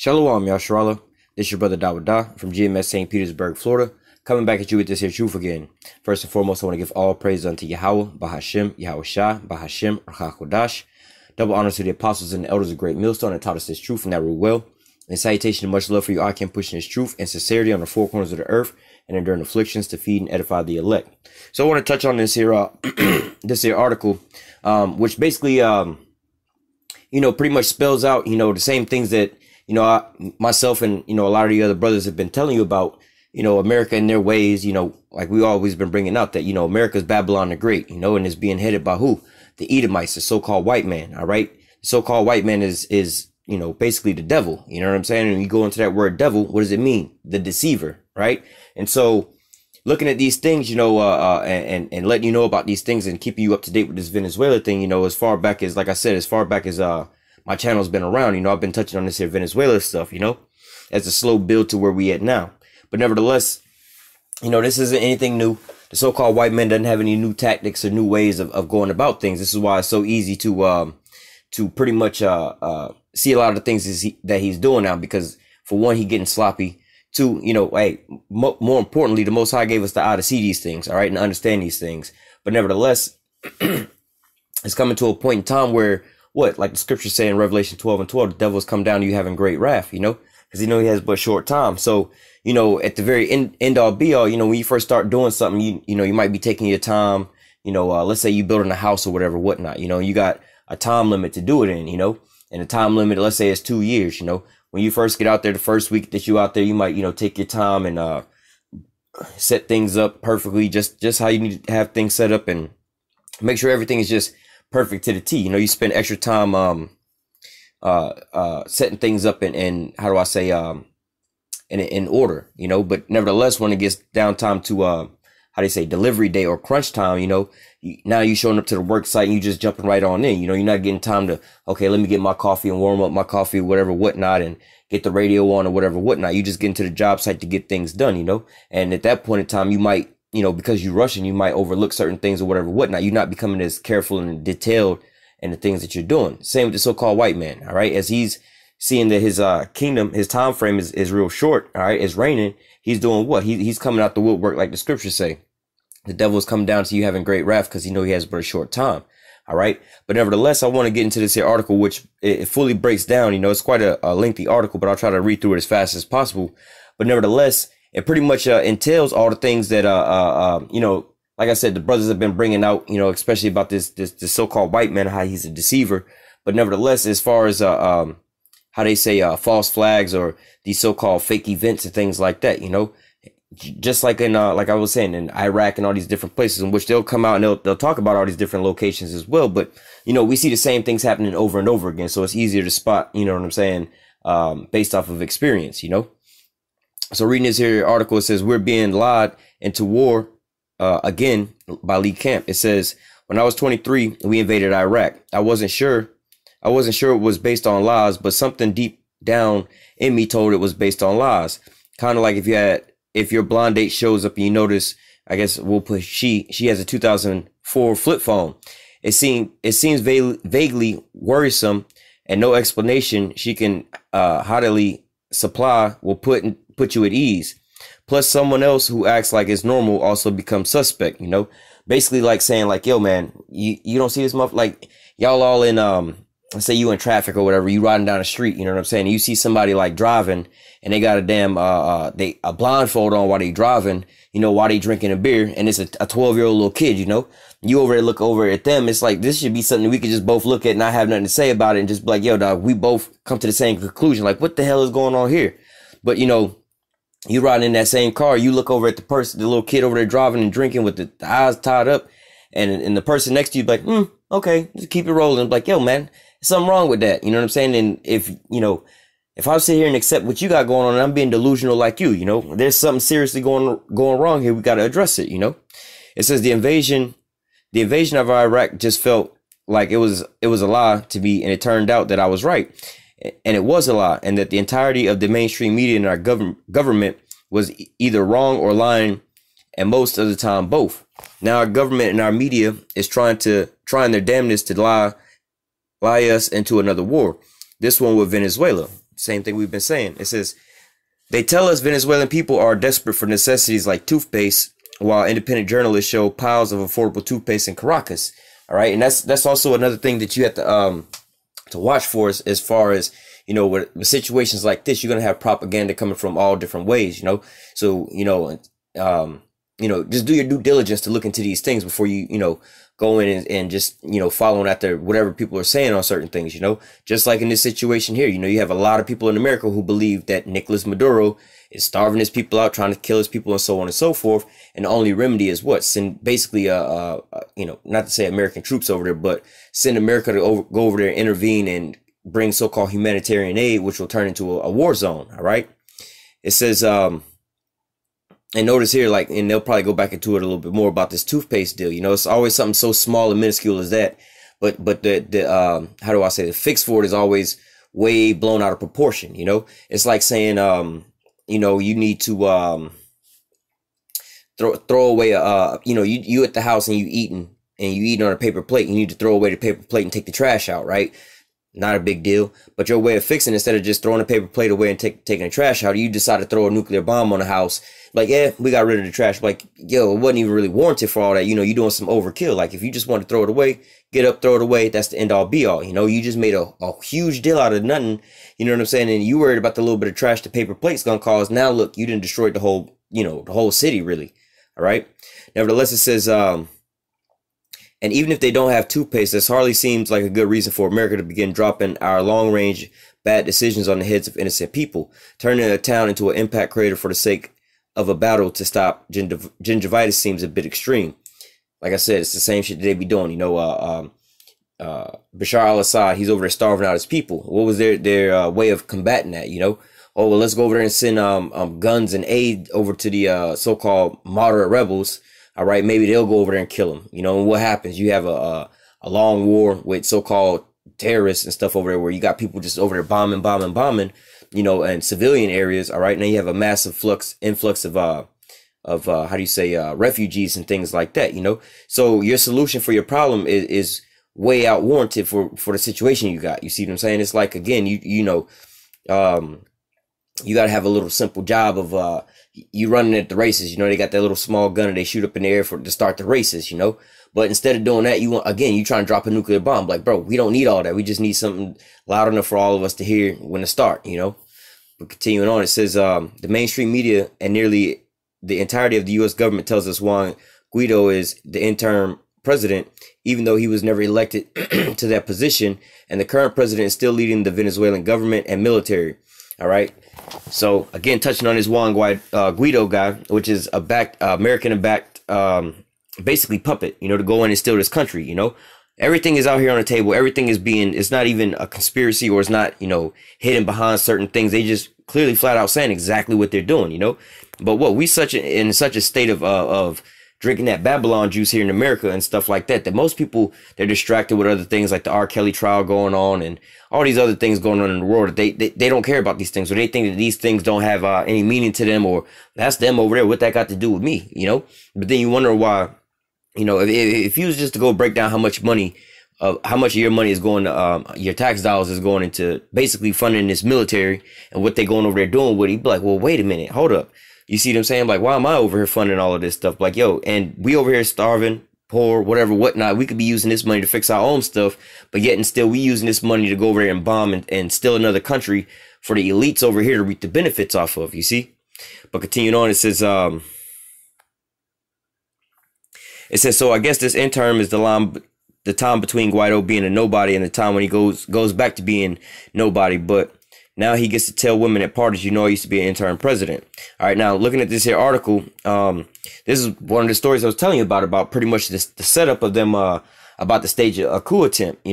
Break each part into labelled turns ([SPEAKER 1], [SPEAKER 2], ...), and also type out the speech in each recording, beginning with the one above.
[SPEAKER 1] Shalom, Yasharallah. This is your brother Dawada from GMS St. Petersburg, Florida, coming back at you with this here truth again. First and foremost, I want to give all praise unto Yahawah, Bahashem, YAHAWASHI, Bahashem, HaKodash. Double honor to the apostles and the elders of Great Millstone that taught us this truth and that rule well. And salutation and much love for you, I can pushing this truth and sincerity on the four corners of the earth and enduring afflictions to feed and edify the elect. So I want to touch on this here, this here article, which basically, pretty much spells out, the same things that, myself and, a lot of the other brothers have been telling you about, America and their ways, like we always been bringing out that, America's Babylon the Great, and it's being headed by who? The Edomites, the so-called white man. All right. The so-called white man is, basically the devil. You know what I'm saying? And you go into that word devil, what does it mean? The deceiver. Right. And so looking at these things, and letting you know about these things and keeping you up to date with this Venezuela thing, as far back as, like I said, as far back as, my channel's been around, I've been touching on this here Venezuela stuff, as a slow build to where we at now. But nevertheless, this isn't anything new. The so-called white man doesn't have any new tactics or new ways of going about things. This is why it's so easy to pretty much, see a lot of the things that he's doing now, because for one, he getting sloppy. Two, hey, more importantly, the Most High gave us the eye to see these things, all right, and understand these things. But nevertheless, it's coming to a point in time where, like the scriptures say in Revelation 12:12, the devil has come down to you having great wrath, because he has but short time. So, at the very end all be all, when you first start doing something, you might be taking your time, let's say you building a house or whatever, whatnot, you got a time limit to do it in, and the time limit, let's say it's 2 years, when you first get out there, the first week that you out there, you might, take your time and, set things up perfectly, just how you need to have things set up and make sure everything is just perfect to the T. You spend extra time, setting things up in how do I say, in order, but nevertheless, when it gets down time to, how do you say, delivery day or crunch time, now you showing up to the work site and you just jumping right on in, you're not getting time to, okay, let me get my coffee and warm up my coffee, whatever, whatnot, and get the radio on or whatever, whatnot. You just get into the job site to get things done, and at that point in time, you might, because you're rushing, you might overlook certain things or whatever, whatnot. You're not becoming as careful and detailed in the things that you're doing. Same with the so-called white man. All right. As he's seeing that his, kingdom, his time frame is real short. All right. It's raining. He's doing what? He's coming out the woodwork, like the scriptures say. The devil is coming down to you having great wrath because he has but a short time. All right. But nevertheless, I want to get into this here article, which it fully breaks down. It's quite a lengthy article, but I'll try to read through it as fast as possible. But nevertheless, it pretty much entails all the things that, like I said, the brothers have been bringing out, especially about this so-called white man, how he's a deceiver. But nevertheless, as far as, how they say, false flags or these so-called fake events and things like that, just like in, like I was saying, in Iraq and all these different places in which they'll come out and they'll talk about all these different locations as well. But, we see the same things happening over and over again. So it's easier to spot, what I'm saying, based off of experience, So reading this here article, it says, we're being lied into war again by Lee Camp. It says, when I was 23, we invaded Iraq. I wasn't sure it was based on lies, but something deep down in me told it was based on lies. Kind of like if your blind date shows up and you notice, I guess we'll put she has a 2004 flip phone. It seems vaguely worrisome and no explanation she can haughtily supply will put you at ease. Plus someone else who acts like it's normal also becomes suspect, basically like saying like, yo, man, you don't see this much, like y'all all in, let's say you in traffic or whatever, you riding down the street, you know what I'm saying? And you see somebody like driving and they got a damn, a blindfold on while they driving, while they drinking a beer, and it's a 12-year-old little kid, you over there look over at them. It's like, this should be something we could just both look at and not have nothing to say about it and just be like, yo, dog, we both come to the same conclusion. Like, what the hell is going on here? But, you riding in that same car, you look over at the person, the little kid over there driving and drinking with the eyes tied up, and the person next to you be like, okay, just keep it rolling. Like, yo, man, there's something wrong with that. You know what I'm saying? And if I sit here and accept what you got going on and I'm being delusional like you, there's something seriously going wrong here. We got to address it. It says the invasion of Iraq just felt like it was a lie to me. And it turned out that I was right. And it was a lie, and that the entirety of the mainstream media and our government was either wrong or lying, and most of the time both. Now our government and our media is trying their damnness to lie us into another war. This one with Venezuela. same thing we've been saying. It says, they tell us Venezuelan people are desperate for necessities like toothpaste, while independent journalists show piles of affordable toothpaste in Caracas. All right, and that's also another thing that you have to watch for, as far as, you know, with situations like this, you're gonna have propaganda coming from all different ways, you know. So just do your due diligence to look into these things before you go in and just, following after whatever people are saying on certain things, just like in this situation here. You have a lot of people in America who believe that Nicolas Maduro is starving his people out, trying to kill his people, and so on and so forth. And the only remedy is what? Send basically, not to say American troops over there, but send America to go over there and intervene and bring so-called humanitarian aid, which will turn into a war zone. All right. It says, and notice here, like, and they'll probably go back into it a little bit more about this toothpaste deal. It's always something so small and minuscule as that. But the how do I say, the fix for it is always way blown out of proportion. It's like saying, you need to throw away you at the house and you eating on a paper plate. You need to throw away the paper plate and take the trash out, right? Not a big deal. But your way of fixing, instead of just throwing the paper plate away and taking the trash out, you decide to throw a nuclear bomb on the house. Like, yeah, we got rid of the trash. Like, yo, it wasn't even really warranted for all that. You're doing some overkill. Like, if you just want to throw it away, get up, throw it away. That's the end all be all. You just made a huge deal out of nothing. You know what I'm saying? And you worried about the little bit of trash the paper plate's gonna cause. Now look, you didn't destroy the whole, the whole city, really. All right. Nevertheless, it says, and even if they don't have toothpaste, this hardly seems like a good reason for America to begin dropping our long-range bad decisions on the heads of innocent people, turning a town into an impact crater for the sake of a battle to stop gingivitis seems a bit extreme. Like I said, it's the same shit that they be doing. Bashar al-Assad, he's over there starving out his people. What was their way of combating that? Oh, well, let's go over there and send guns and aid over to the so-called moderate rebels. All right, maybe they'll go over there and kill them. And what happens? You have a long war with so-called terrorists and stuff over there, where you got people just over there bombing, and civilian areas. All right, now you have a massive influx of refugees and things like that. So your solution for your problem is way out warranted for the situation you got. You see what I'm saying? It's like, again, you got to have a little simple job of you running at the races. They got that little small gun and they shoot up in the air to start the races. But instead of doing that, you trying to drop a nuclear bomb. Like, bro, we don't need all that. We just need something loud enough for all of us to hear when to start. But continuing on, it says the mainstream media and nearly the entirety of the U.S. government tells us Juan Guaido is the interim president, even though he was never elected to that position, and the current president is still leading the Venezuelan government and military. All right. So again, touching on this Juan Guaido guy, which is a American-backed basically puppet, to go in and steal this country. Everything is out here on the table. Everything is it's not even a conspiracy, or it's not, hidden behind certain things. They just clearly flat out saying exactly what they're doing, But what we in such a state of drinking that Babylon juice here in America and stuff like that most people, they're distracted with other things like the R. Kelly trial going on and all these other things going on in the world. They don't care about these things, or they think that these things don't have any meaning to them, or that's them over there. What that got to do with me, But then you wonder why, if you was just to go break down how much of your money is going to, your tax dollars is going into basically funding this military and what they going over there doing with it, you'd be like, well, wait a minute, hold up. You see what I'm saying? Like, why am I over here funding all of this stuff? Like, yo, and we over here starving, poor, whatever, whatnot. We could be using this money to fix our own stuff, but yet and still we using this money to go over there and bomb and steal another country for the elites over here to reap the benefits off of, you see? But continuing on, it says, so I guess this interim is the time between Guaido being a nobody and the time when he goes back to being nobody, but now he gets to tell women at parties, I used to be an interim president. All right, now looking at this here article, this is one of the stories I was telling you about pretty much the setup of them about the stage a coup attempt,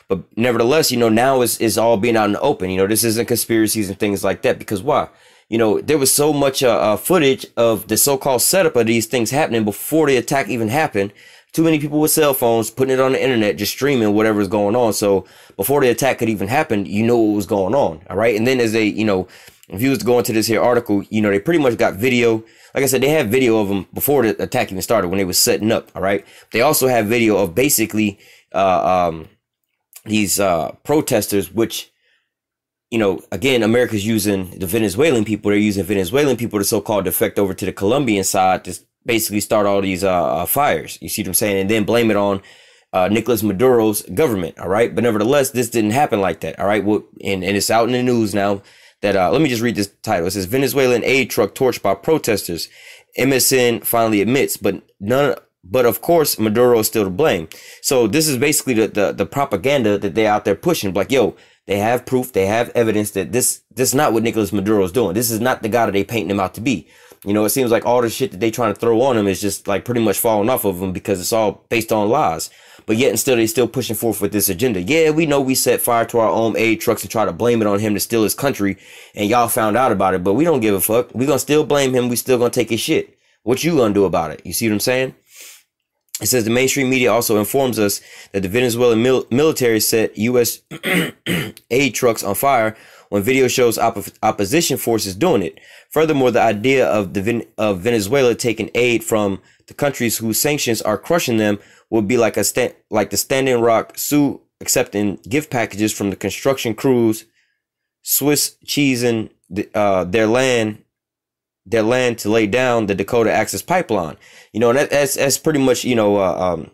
[SPEAKER 1] But nevertheless, now it's all being out in the open. This isn't conspiracies and things like that, because why? There was so much footage of the so-called setup of these things happening before the attack even happened. Too many people with cell phones putting it on the internet, just streaming whatever's going on. So before the attack could even happen, what was going on. All right. And then as they, if you was to go into this here article, they pretty much got video. Like I said, they had video of them before the attack even started, when they was setting up. All right. They also have video of basically these protesters, which, you know, again, America's using the Venezuelan people. They're using Venezuelan people to so-called defect over to the Colombian side to basically start all these fires. You see what I'm saying? And then blame it on Nicolas Maduro's government. All right. But nevertheless, this didn't happen like that. All right. Well, and it's out in the news now that let me just read this title. It says Venezuelan aid truck torched by protesters. MSN finally admits, but of course, Maduro is still to blame. So this is basically the propaganda that they're out there pushing. Like, yo, they have proof, they have evidence that this is not what Nicolas Maduro is doing. This is not the guy that they painting him out to be. You know, it seems like all the shit that they trying to throw on him is just like pretty much falling off of him because it's all based on lies. But yet and still, they still pushing forth with this agenda. Yeah, we know we set fire to our own aid trucks and try to blame it on him to steal his country. And y'all found out about it, but we don't give a fuck. We gonna still blame him. We still gonna take his shit. What you gonna do about it? You see what I'm saying? It says the mainstream media also informs us that the Venezuelan military set U.S. aid trucks on fire when video shows opposition forces doing it. Furthermore, the idea of Venezuela taking aid from the countries whose sanctions are crushing them would be like the Standing Rock Sioux accepting gift packages from the construction crews, Swiss cheesing their land to lay down the Dakota Access Pipeline. You know, and that's pretty much, you know,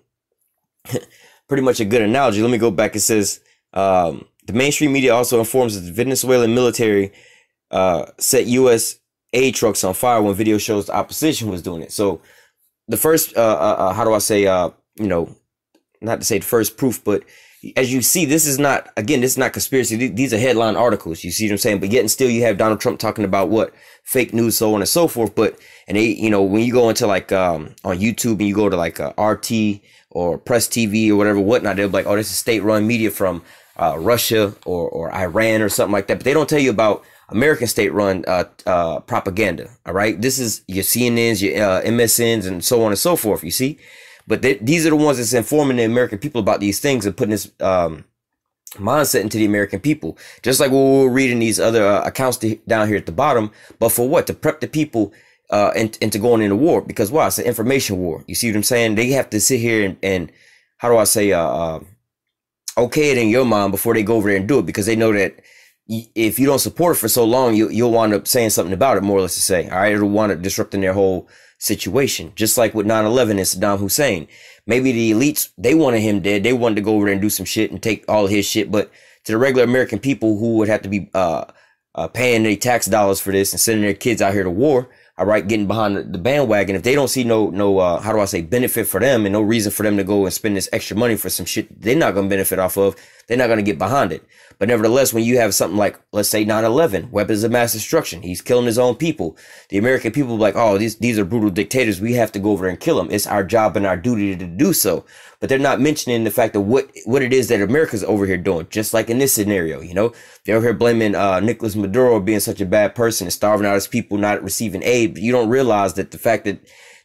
[SPEAKER 1] pretty much a good analogy. Let me go back. It says the mainstream media also informs that the Venezuelan military set U.S. aid trucks on fire when video shows the opposition was doing it. So the first, how do I say, you know, not to say the first proof, but as you see, this is not, again, this is not conspiracy. These are headline articles. You see what I'm saying? But yet and still you have Donald Trump talking about what fake news, so on and so forth. But, and they, you know, when you go into like, on YouTube and you go to like, RT or Press TV or whatever, whatnot, they'll be like, oh, this is state run media from, Russia or Iran or something like that. But they don't tell you about American state run, propaganda. All right. This is your CNNs, your, MSNs and so on and so forth. You see? But these are the ones that's informing the American people about these things and putting this mindset into the American people. Just like what we're reading these other accounts down here at the bottom. But for what? To prep the people into going into war. Because why? It's an information war. You see what I'm saying? They have to sit here and how do I say, okay it in your mind before they go over there and do it. Because they know that if you don't support it for so long, you'll wind up saying something about it, more or less to say. All right. It'll wind up disrupting their whole situation, just like with 9/11 and Saddam Hussein. Maybe the elites, they wanted him dead. They wanted to go over there and do some shit and take all of his shit. But to the regular American people who would have to be paying their tax dollars for this and sending their kids out here to war, all right, getting behind the bandwagon, if they don't see no how do I say, benefit for them and no reason for them to go and spend this extra money for some shit they're not going to benefit off of, they're not going to get behind it. But nevertheless, when you have something like, let's say 9/11, weapons of mass destruction, he's killing his own people. The American people are like, oh, these are brutal dictators. We have to go over there and kill them. It's our job and our duty to do so. But they're not mentioning the fact of what it is that America's over here doing. Just like in this scenario, you know, they're over here blaming Nicolas Maduro being such a bad person and starving out his people, not receiving aid. But you don't realize that the fact that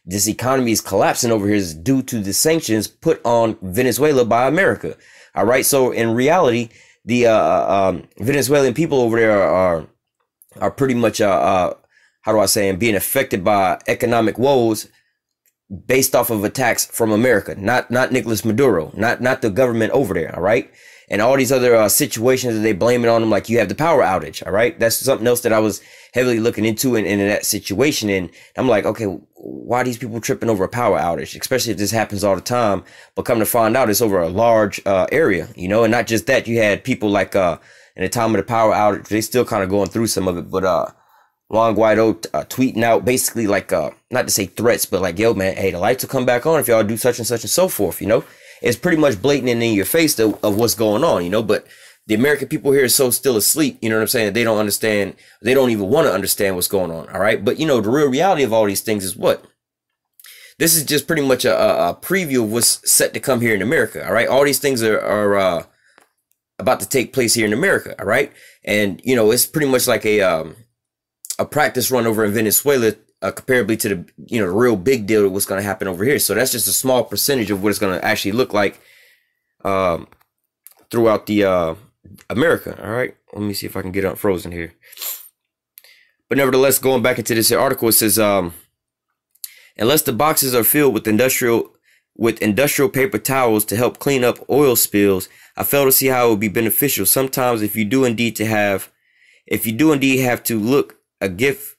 [SPEAKER 1] this economy is collapsing over here is due to the sanctions put on Venezuela by America. All right. So in reality, the Venezuelan people over there are pretty much how do I say, being affected by economic woes based off of attacks from America, not Nicolas Maduro, not the government over there. All right. And all these other situations that they blame it on them, like you have the power outage. All right. That's something else that I was heavily looking into in that situation. And I'm like, okay, why are these people tripping over a power outage, especially if this happens all the time? But come to find out, it's over a large area, you know, and not just that. You had people like in the time of the power outage, they still kind of going through some of it. But Juan Guaido tweeting out basically like not to say threats, but like, yo, man, hey, the lights will come back on if y'all do such and such and so forth, you know. It's pretty much blatant and in your face of what's going on, you know. But the American people here is so still asleep, you know what I'm saying? They don't understand. They don't even want to understand what's going on. All right. But, you know, the real reality of all these things is what? This is just pretty much a preview of what's set to come here in America. All right. All these things are about to take place here in America. All right. And, you know, it's pretty much like a practice run over in Venezuela, comparably to the, you know, the real big deal of what's going to happen over here. So that's just a small percentage of what it's going to actually look like throughout the America. All right. Let me see if I can get unfrozen here. But nevertheless, going back into this article, it says, unless the boxes are filled with industrial paper towels to help clean up oil spills, I fail to see how it would be beneficial. Sometimes if you do indeed to have if you do indeed have to look a gift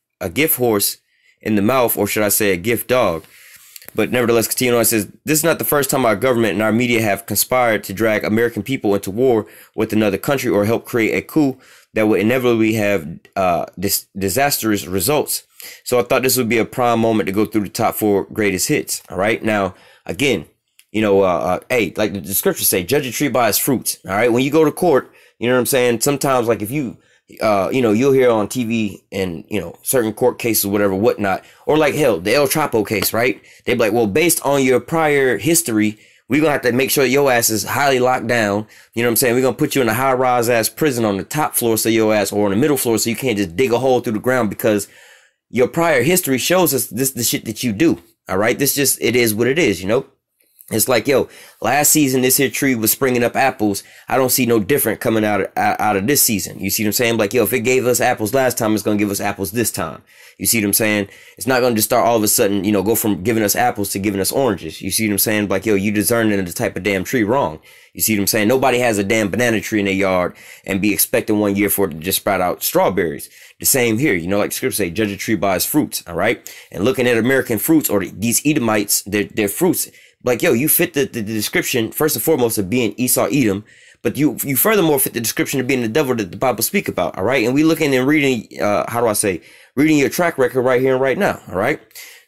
[SPEAKER 1] horse in the mouth, or should I say a gift dog. But nevertheless, continue on, it says, this is not the first time our government and our media have conspired to drag American people into war with another country or help create a coup that would inevitably have disastrous results. So I thought this would be a prime moment to go through the top 4 greatest hits. All right. Now, again, you know, hey, like the scriptures say, judge a tree by its fruits. All right. When you go to court, you know what I'm saying? Sometimes, like if you, you know, you'll hear on TV and, you know, certain court cases, whatever, whatnot, or like hell, the El Chapo case, right? They'd be like, well, based on your prior history, we're going to have to make sure your ass is highly locked down. You know what I'm saying? We're going to put you in a high rise ass prison on the top floor so your ass, or on the middle floor, so you can't just dig a hole through the ground because your prior history shows us this, the shit that you do. All right. This just, it is what it is, you know? It's like, yo, last season, this here tree was springing up apples. I don't see no different coming out of this season. You see what I'm saying? Like, yo, if it gave us apples last time, it's going to give us apples this time. You see what I'm saying? It's not going to just start all of a sudden, you know, go from giving us apples to giving us oranges. You see what I'm saying? Like, yo, you discerning the type of damn tree wrong. You see what I'm saying? Nobody has a damn banana tree in their yard and be expecting one year for it to just sprout out strawberries. The same here, you know, like scripture say, judge a tree by its fruits. All right. And looking at American fruits, or these Edomites, their fruits, like, yo, you fit the description, first and foremost, of being Esau Edom, but you furthermore fit the description of being the devil that the Bible speak about. All right. And we looking and reading, how do I say, reading your track record right here and right now. All right.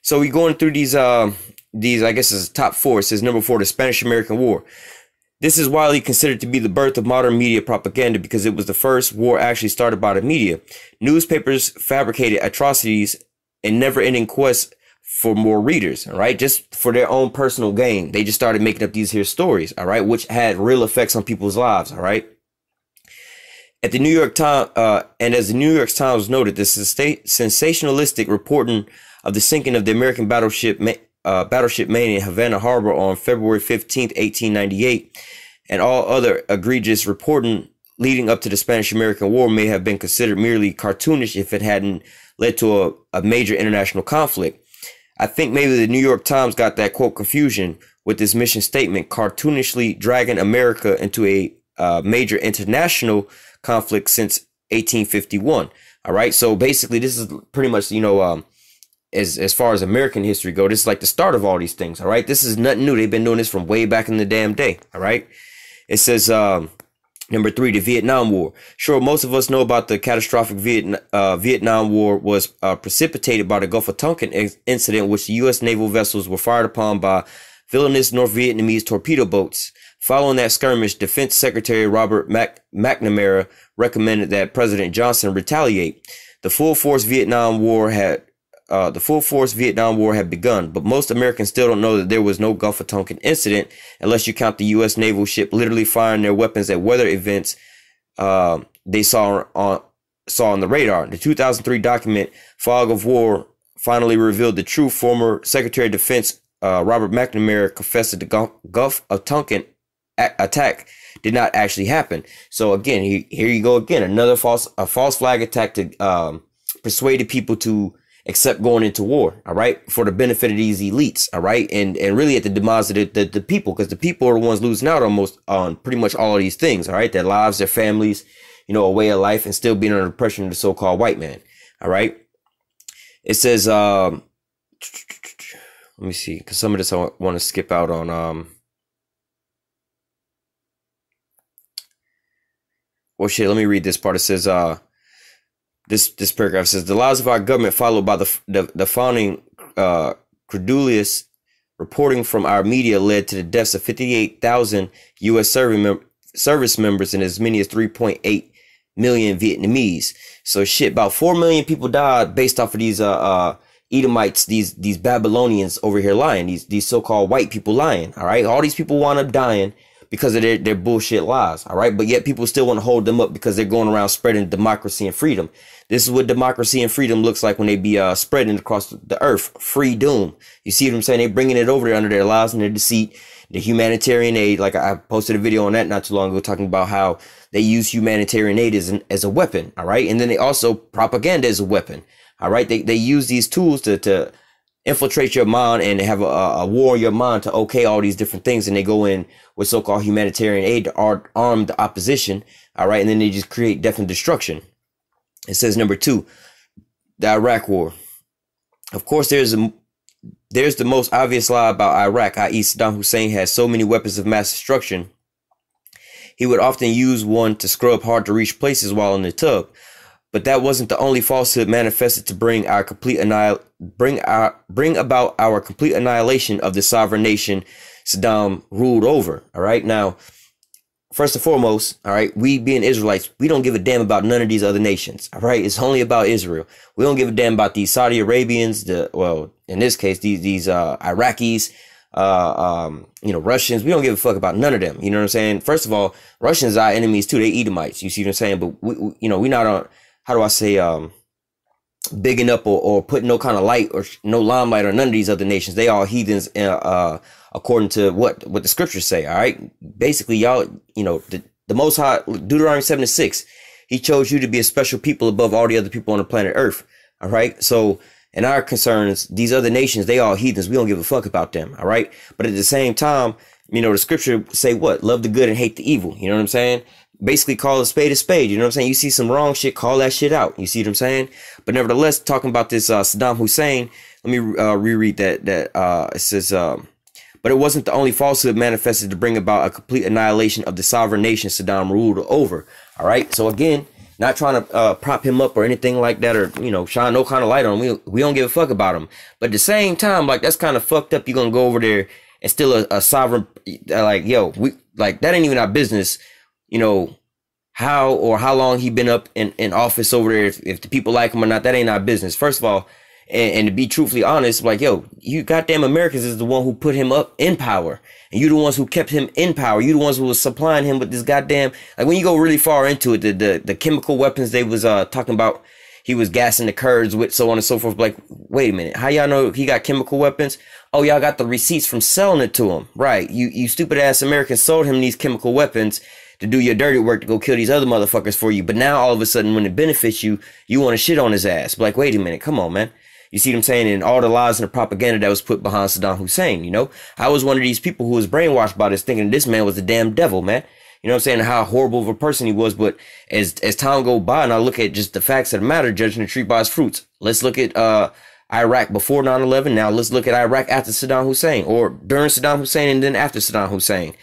[SPEAKER 1] So we going through these, I guess it's top 4. It says number 4, the Spanish-American War. This is widely considered to be the birth of modern media propaganda because it was the first war actually started by the media. Newspapers fabricated atrocities and never-ending quest for more readers, all right, just for their own personal gain. They just started making up these here stories, all right, which had real effects on people's lives, all right. At the New York Times, and as the New York Times noted, this is sensationalistic reporting of the sinking of the American battleship Maine in Havana Harbor on February 15th, 1898, and all other egregious reporting leading up to the Spanish-American War may have been considered merely cartoonish if it hadn't led to a major international conflict. I think maybe the New York Times got that quote confusion with this mission statement, cartoonishly dragging America into a major international conflict since 1851. All right. So basically, this is pretty much, you know, as far as American history go, this is like the start of all these things. All right. This is nothing new. They've been doing this from way back in the damn day. All right. It says, number 3, the Vietnam War. Sure, most of us know about the catastrophic Vietnam War was precipitated by the Gulf of Tonkin incident, which the U.S. naval vessels were fired upon by villainous North Vietnamese torpedo boats. Following that skirmish, Defense Secretary Robert McNamara recommended that President Johnson retaliate. The full force Vietnam War had begun, but most Americans still don't know that there was no Gulf of Tonkin incident unless you count the U.S. naval ship literally firing their weapons at weather events they saw on the radar. The 2003 document, Fog of War, finally revealed the truth. Former Secretary of Defense Robert McNamara confessed that the Gulf of Tonkin attack did not actually happen. So again, here you go again, another false flag attack to persuade people to accept going into war, all right, for the benefit of these elites, all right, and really at the demise of the people, because the people are the ones losing out on pretty much all of these things, all right, their lives, their families, you know, a way of life, and still being under the pressure of the so-called white man, all right. It says, let me see, because some of this I want to skip out on, well, shit, let me read this part. It says, this paragraph says, the lies of our government, followed by the founding credulous reporting from our media, led to the deaths of 58,000 U.S. service members and as many as 3.8 million Vietnamese. So shit, about 4 million people died based off of these Edomites, these Babylonians over here lying, these so-called white people lying. All right, all these people wound up dying because of their bullshit lies. All right, but yet people still want to hold them up because they're going around spreading democracy and freedom. This is what democracy and freedom looks like when they be spreading across the earth. Free doom. You see what I'm saying? They bringing it over there under their lies and their deceit. The humanitarian aid, like I posted a video on that not too long ago, talking about how they use humanitarian aid as a weapon. All right, and then they also propaganda as a weapon. All right, they use these tools to infiltrate your mind and have a war in your mind to okay all these different things, and they go in with so-called humanitarian aid to arm the opposition. All right, and then they just create death and destruction. It says number 2, the Iraq War. Of course, there's the most obvious lie about Iraq, i.e. Saddam Hussein had so many weapons of mass destruction. He would often use one to scrub hard to reach places while in the tub. But that wasn't the only falsehood manifested to bring about our complete annihilation of the sovereign nation Saddam ruled over. All right. Now, first and foremost, all right, we being Israelites, we don't give a damn about none of these other nations. All right. It's only about Israel. We don't give a damn about these Saudi Arabians, well, in this case, these Iraqis, Russians. We don't give a fuck about none of them. You know what I'm saying? First of all, Russians are enemies too. They Edomites. You see what I'm saying? But we not on, how do I say, bigging up or putting no kind of light or no limelight on none of these other nations. They all heathens, according to what the scriptures say. All right. Basically, y'all, the Most High, Deuteronomy 7:6, he chose you to be a special people above all the other people on the planet Earth. All right. So in our concerns, these other nations, they all heathens. We don't give a fuck about them. All right. But at the same time, the scripture say what? Love the good and hate the evil. You know what I'm saying? Basically call a spade a spade. You know what I'm saying? You see some wrong shit, call that shit out. You see what I'm saying? But nevertheless, talking about this Saddam Hussein, let me reread that. It says, but it wasn't the only falsehood manifested to bring about a complete annihilation of the sovereign nation Saddam ruled over. All right. So again, not trying to prop him up or anything like that, or shine no kind of light on him. We don't give a fuck about him. But at the same time, like, that's kind of fucked up. You're gonna go over there and still a sovereign, like, yo, that ain't even our business. How long he been up in office over there, if the people like him or not, that ain't our business. First of all, and to be truthfully honest, like, yo, you goddamn Americans is the one who put him up in power. And you the ones who kept him in power. You the ones who was supplying him with this goddamn, like, when you go really far into it, the chemical weapons they was talking about, he was gassing the Kurds with, so on and so forth. Like, wait a minute, how y'all know he got chemical weapons? Oh, y'all got the receipts from selling it to him. Right. You stupid ass Americans sold him these chemical weapons to do your dirty work, to go kill these other motherfuckers for you. But now all of a sudden, when it benefits you, you want to shit on his ass. Like, wait a minute, come on, man. You see what I'm saying? And all the lies and the propaganda that was put behind Saddam Hussein, I was one of these people who was brainwashed by this, thinking this man was the damn devil, man. You know what I'm saying? How horrible of a person he was. But as time go by and I look at just the facts of the matter, judging the tree by its fruits. Let's look at Iraq before 9/11. Now let's look at Iraq after Saddam Hussein, or during Saddam Hussein and then after Saddam Hussein.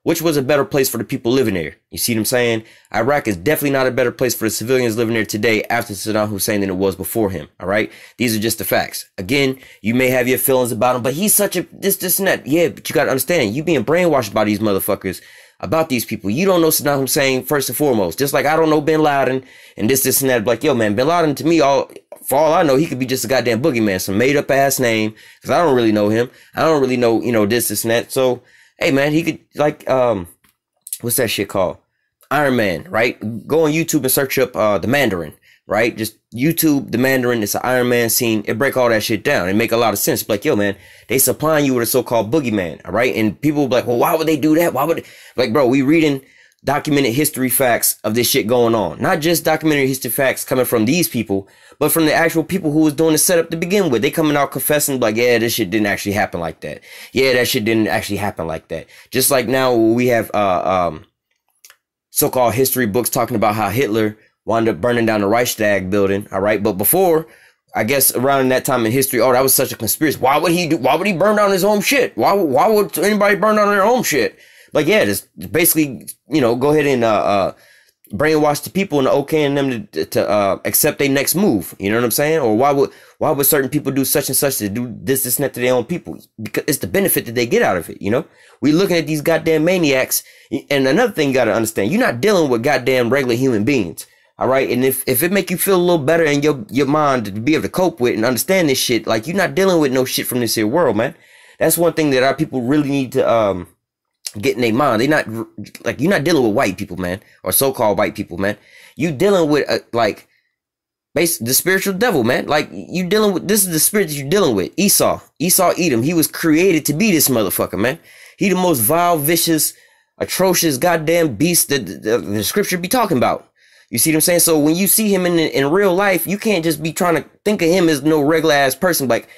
[SPEAKER 1] Which was a better place for the people living there? You see what I'm saying? Iraq is definitely not a better place for the civilians living there today after Saddam Hussein than it was before him. All right. These are just the facts. Again, you may have your feelings about him, but he's such a this and that. Yeah, but you got to understand, you being brainwashed by these motherfuckers about these people. You don't know Saddam Hussein first and foremost. Just like I don't know Bin Laden and this and that. Like, yo, man, Bin Laden to me, for all I know, he could be just a goddamn boogeyman, some made up ass name, because I don't really know him. I don't really know, this and that. So, hey, man, he could, like, what's that shit called? Iron Man, right? Go on YouTube and search up the Mandarin, right? Just YouTube the Mandarin. It's an Iron Man scene. It break all that shit down. It make a lot of sense. Like, yo, man, they supplying you with a so-called boogeyman, all right? And people will be like, well, why would they do that? Why would like, bro, we reading documented history facts of this shit going on. Not just documented history facts coming from these people, but from the actual people who was doing the setup to begin with. They coming out confessing like, yeah, this shit didn't actually happen like that. Yeah, that shit didn't actually happen like that. Just like now we have so-called history books talking about how Hitler wound up burning down the Reichstag building. All right. But before, I guess around that time in history, oh, that was such a conspiracy. Why would he burn down his own shit? Why would anybody burn down their own shit? Like, yeah, just basically, go ahead and brainwash the people and okaying them to accept their next move. You know what I'm saying? Or why would certain people do such and such to do this and that to their own people? Because it's the benefit that they get out of it. We looking at these goddamn maniacs. And another thing you got to understand, you're not dealing with goddamn regular human beings. All right. And if it make you feel a little better in your mind to be able to cope with and understand this shit, like, you're not dealing with no shit from this here world, man. That's one thing that our people really need to get in their mind. You're not dealing with white people, man, or so-called white people, man. You dealing with the spiritual devil, man. Like, you dealing with, this is the spirit that you're dealing with. Esau, Edom. He was created to be this motherfucker, man. He the most vile, vicious, atrocious, goddamn beast that the scripture be talking about. You see what I'm saying? So when you see him in real life, you can't just be trying to think of him as no regular ass person. Like,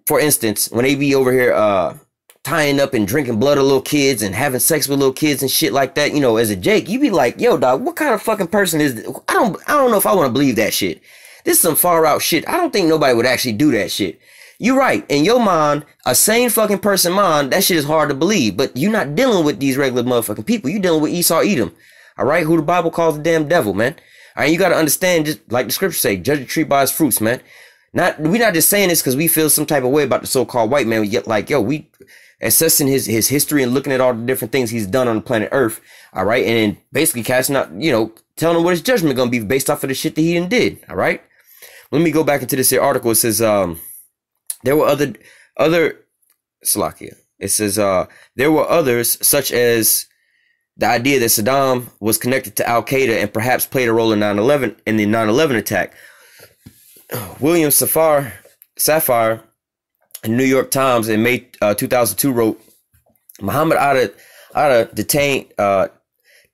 [SPEAKER 1] for instance, when they be over here, tying up and drinking blood of little kids and having sex with little kids and shit like that, you know, as a Jake, you be like, yo, dog, what kind of fucking person is this? I don't know if I want to believe that shit. This is some far out shit. I don't think nobody would actually do that shit. You're right. In your mind, a sane fucking person mind, that shit is hard to believe. But you're not dealing with these regular motherfucking people. You're dealing with Esau Edom. All right? Who the Bible calls the damn devil, man. All right? You got to understand, just like the scripture say, judge a tree by its fruits, man. We're not just saying this because we feel some type of way about the so-called white man. Yet, like, yo, we assessing his history and looking at all the different things he's done on the planet Earth, all right, and then basically casting out, you know, telling him what his judgment gonna be based off of the shit that he did, all right. Let me go back into this here article. It says there were other Salakia. It says there were others, such as the idea that Saddam was connected to Al Qaeda and perhaps played a role in 9/11 in the 9/11 attack. William Safire in the New York Times in May 2002 wrote, Muhammad Atta detained,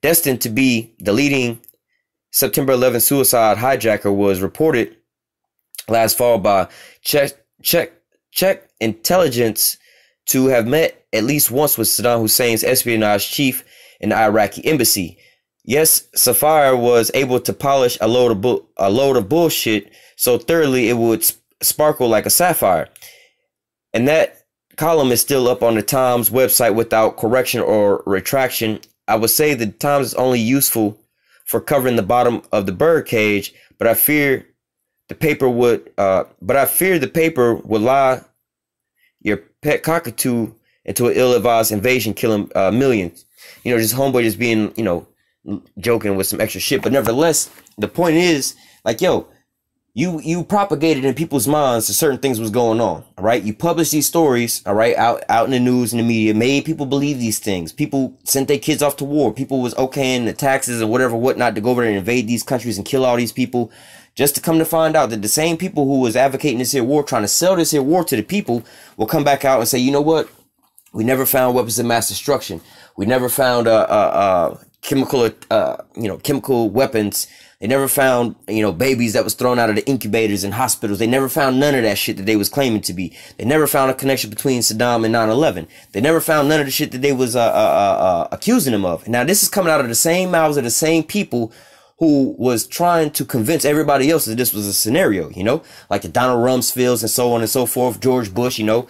[SPEAKER 1] destined to be the leading September 11 suicide hijacker, was reported last fall by Czech intelligence to have met at least once with Saddam Hussein's espionage chief in the Iraqi embassy. Yes, Safire was able to polish a load of bullshit so thoroughly it would sparkle like a sapphire. And that column is still up on the Times website without correction or retraction. I would say the Times is only useful for covering the bottom of the bird cage, but I fear the paper would lie your pet cockatoo into an ill-advised invasion, killing millions. You know, just homeboy just being, you know, joking with some extra shit. But nevertheless, the point is, like, yo, you propagated in people's minds that certain things was going on, all right? You published these stories, all right, out in the news and the media, made people believe these things. People sent their kids off to war. People was okaying the taxes and whatever, whatnot, to go over there and invade these countries and kill all these people, just to come to find out that the same people who was advocating this here war, trying to sell this here war to the people, will come back out and say, you know what? We never found weapons of mass destruction. We never found chemical weapons. They never found, you know, babies that was thrown out of the incubators in hospitals. They never found none of that shit that they was claiming to be. They never found a connection between Saddam and 9/11. They never found none of the shit that they was accusing him of. Now, this is coming out of the same mouths of the same people who was trying to convince everybody else that this was a scenario, you know, like the Donald Rumsfelds and so on and so forth, George Bush, you know,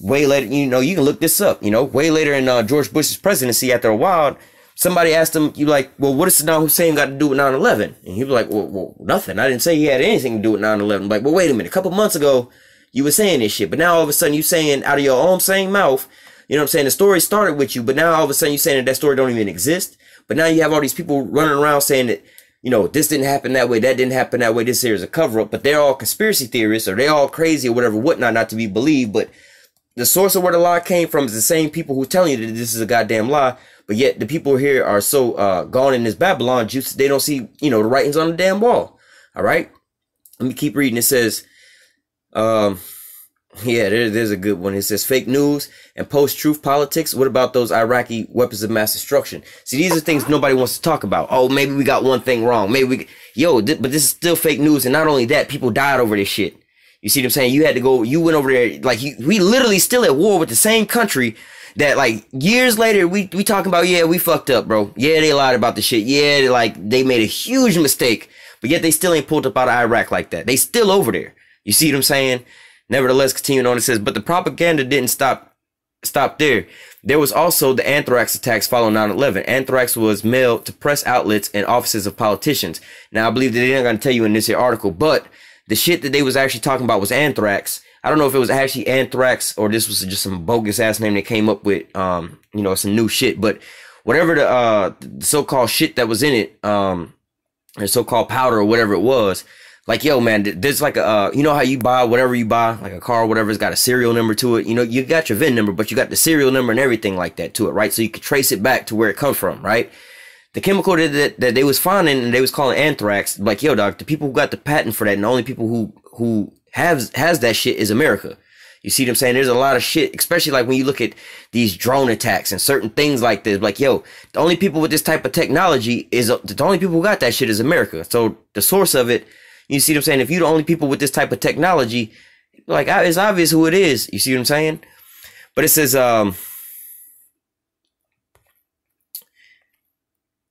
[SPEAKER 1] way later, you know, you can look this up, you know, way later in George Bush's presidency, after a while, somebody asked him, you like, well, what does Saddam Hussein got to do with 9/11? And he was like, well, nothing. I didn't say he had anything to do with 9/11. Like, well, wait a minute. A couple months ago, you were saying this shit, but now all of a sudden you saying out of your own same mouth, you know what I'm saying? The story started with you, but now all of a sudden you saying that story don't even exist. But now you have all these people running around saying that, you know, this didn't happen that way, that didn't happen that way, this here is a cover-up, but they're all conspiracy theorists, or they're all crazy, or whatever, whatnot, not to be believed. But the source of where the lie came from is the same people who telling you that this is a goddamn lie, but yet the people here are so gone in this Babylon juice, they don't see, you know, the writings on the damn wall. All right? Let me keep reading. It says, yeah, there's a good one. It says fake news and post-truth politics. What about those Iraqi weapons of mass destruction? See, these are things nobody wants to talk about. Oh, maybe we got one thing wrong. Maybe but this is still fake news. And not only that, people died over this shit. You see what I'm saying? You had to go, you went over there, like, we literally still at war with the same country that, like, years later, we talking about, yeah, we fucked up, bro. Yeah, they lied about the shit. Yeah, like, they made a huge mistake. But yet they still ain't pulled up out of Iraq like that. They still over there. You see what I'm saying? Nevertheless, continuing on, it says, but the propaganda didn't stop there. There was also the anthrax attacks following 9/11. Anthrax was mailed to press outlets and offices of politicians. Now, I believe that they're not going to tell you in this here article, but the shit that they was actually talking about was anthrax. I don't know if it was actually anthrax or this was just some bogus ass name they came up with, you know, some new shit. But whatever the so-called shit that was in it, the so-called powder or whatever it was, like, yo, man, there's like a, you know how you buy whatever you buy, like a car or whatever, it's got a serial number to it. You know, you got your VIN number, but you got the serial number and everything like that to it, right? So you can trace it back to where it comes from, right? The chemical that they was finding and they was calling anthrax, like, yo, dog, the people who got the patent for that and the only people who has that shit is America. You see what I'm saying? There's a lot of shit, especially like when you look at these drone attacks and certain things like this. Like, yo, the only people with this type of technology is, the only people who got that shit is America. So the source of it, you see what I'm saying? If you're the only people with this type of technology, like, it's obvious who it is. You see what I'm saying? But it says